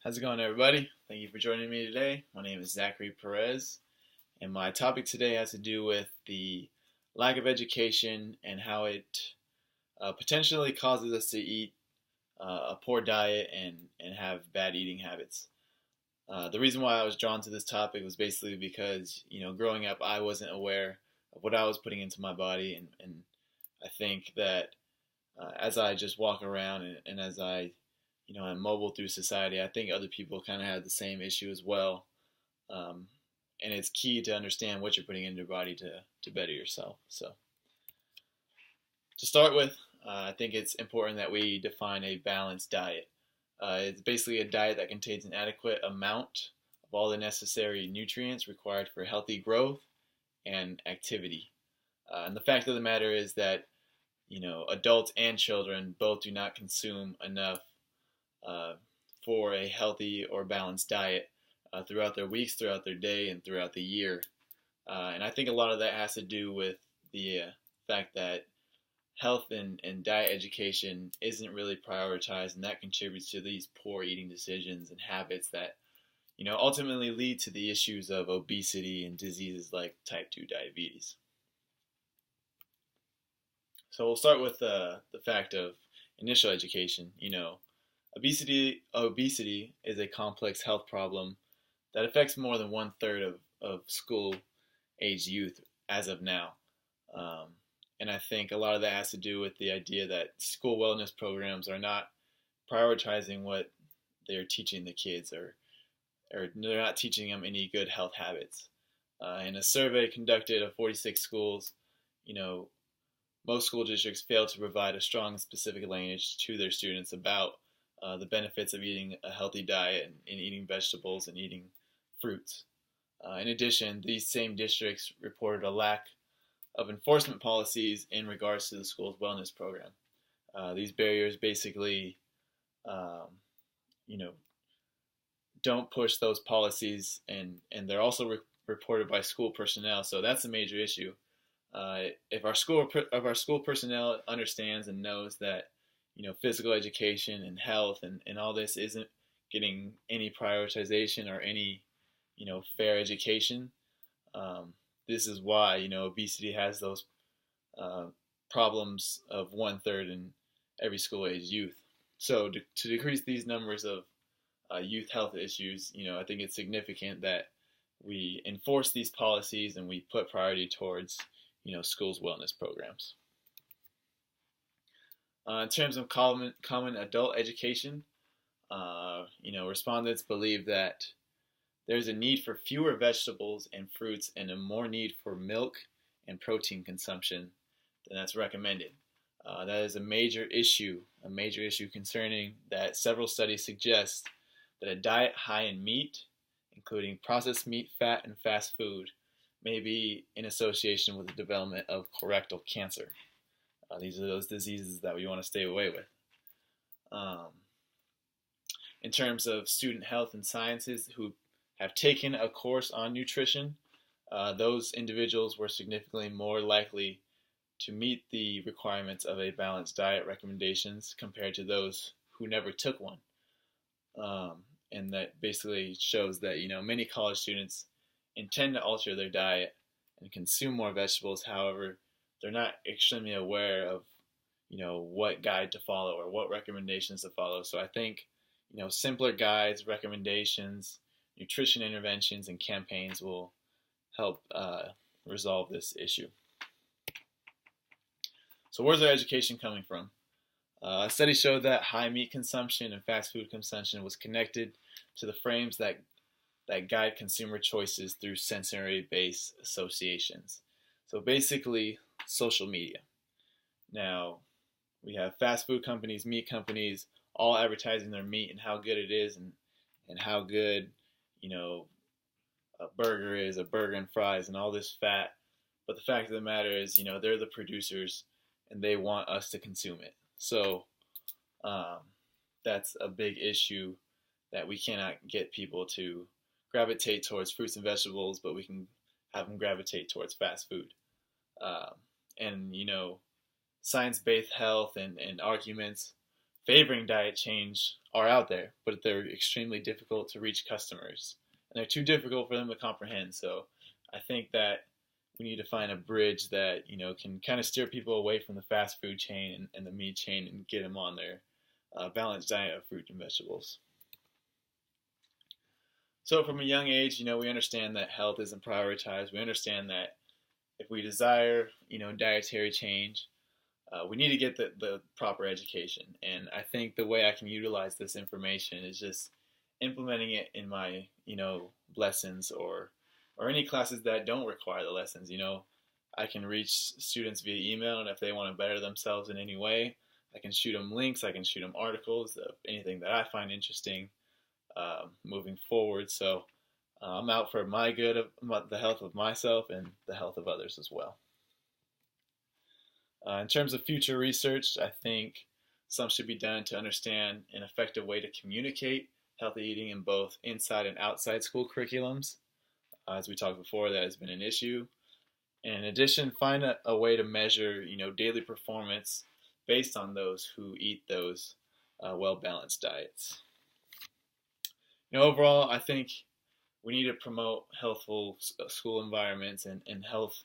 How's it going, everybody? Thank you for joining me today. My name is Zachary Perez, and my topic today has to do with the lack of education and how it potentially causes us to eat a poor diet and have bad eating habits. The reason why I was drawn to this topic was basically because, growing up, I wasn't aware of what I was putting into my body, and I think that as I just walk around and as I'm mobile through society, I think other people kind of have the same issue as well. Um, and it's key to understand what you're putting into your body to better yourself. So, to start with, I think it's important that we define a balanced diet. It's basically a diet that contains an adequate amount of all the necessary nutrients required for healthy growth and activity. And the fact of the matter is that, adults and children both do not consume enough uh, for a healthy or balanced diet throughout their weeks, throughout their day, and throughout the year. And I think a lot of that has to do with the fact that health and diet education isn't really prioritized, and that contributes to these poor eating decisions and habits that ultimately lead to the issues of obesity and diseases like type 2 diabetes. So we'll start with the fact of initial education. Obesity is a complex health problem that affects more than one third of school age youth as of now. Um, and I think a lot of that has to do with the idea that school wellness programs are not prioritizing what they're teaching the kids, or they're not teaching them any good health habits. In a survey conducted of 46 schools, you know, most school districts fail to provide a strong and specific language to their students about the benefits of eating a healthy diet and eating vegetables and eating fruits. In addition, these same districts reported a lack of enforcement policies in regards to the school's wellness program. These barriers basically, um, you know, don't push those policies, and they're also reported by school personnel. So that's a major issue. If our school personnel understands and knows that physical education and health and all this isn't getting any prioritization or any fair education, um, this is why obesity has those uh, problems of one third in every school age youth. So to decrease these numbers of youth health issues, I think it's significant that we enforce these policies and we put priority towards schools' wellness programs. In terms of common adult education, respondents believe that there's a need for fewer vegetables and fruits and a more need for milk and protein consumption than that's recommended. That is a major issue concerning that several studies suggest that a diet high in meat, including processed meat, fat, and fast food, may be in association with the development of colorectal cancer. These are those diseases that we want to stay away with. Um, in terms of student health and sciences who have taken a course on nutrition, those individuals were significantly more likely to meet the requirements of a balanced diet recommendations compared to those who never took one. And that basically shows that many college students intend to alter their diet and consume more vegetables. However, they're not extremely aware of what guide to follow or what recommendations to follow. So I think simpler guides, recommendations, nutrition interventions, and campaigns will help resolve this issue. So where's our education coming from? A study showed that high meat consumption and fast food consumption was connected to the frames that guide consumer choices through sensory-based associations. So basically, social media. Now, we have fast food companies, meat companies, all advertising their meat and how good it is, and how good, a burger and fries and all this fat. But the fact of the matter is, they're the producers and they want us to consume it. So that's a big issue, that we cannot get people to gravitate towards fruits and vegetables, but we can have them gravitate towards fast food. And science-based health and arguments favoring diet change are out there, but they're extremely difficult to reach customers, and they're too difficult for them to comprehend. So I think that we need to find a bridge that can kind of steer people away from the fast food chain and the meat chain and get them on their balanced diet of fruit and vegetables. So from a young age, we understand that health isn't prioritized. We understand that if we desire, dietary change, we need to get the proper education. And I think the way I can utilize this information is just implementing it in my, lessons or any classes that don't require the lessons. I can reach students via email, and if they want to better themselves in any way, I can shoot them links, I can shoot them articles of anything that I find interesting moving forward. So I'm out for my good, the health of myself and the health of others as well. In terms of future research, I think some should be done to understand an effective way to communicate healthy eating in both inside and outside school curriculums. As we talked before, that has been an issue. And in addition, find a way to measure, daily performance based on those who eat those well-balanced diets. Overall, I think we need to promote healthful school environments and health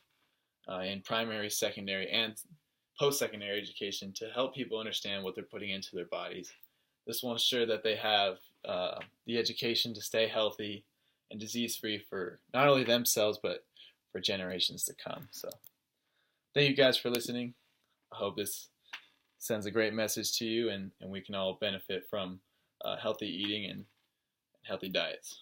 in primary, secondary, and post-secondary education to help people understand what they're putting into their bodies. This will ensure that they have the education to stay healthy and disease-free for not only themselves, but for generations to come. So thank you guys for listening. I hope this sends a great message to you, and we can all benefit from healthy eating and healthy diets.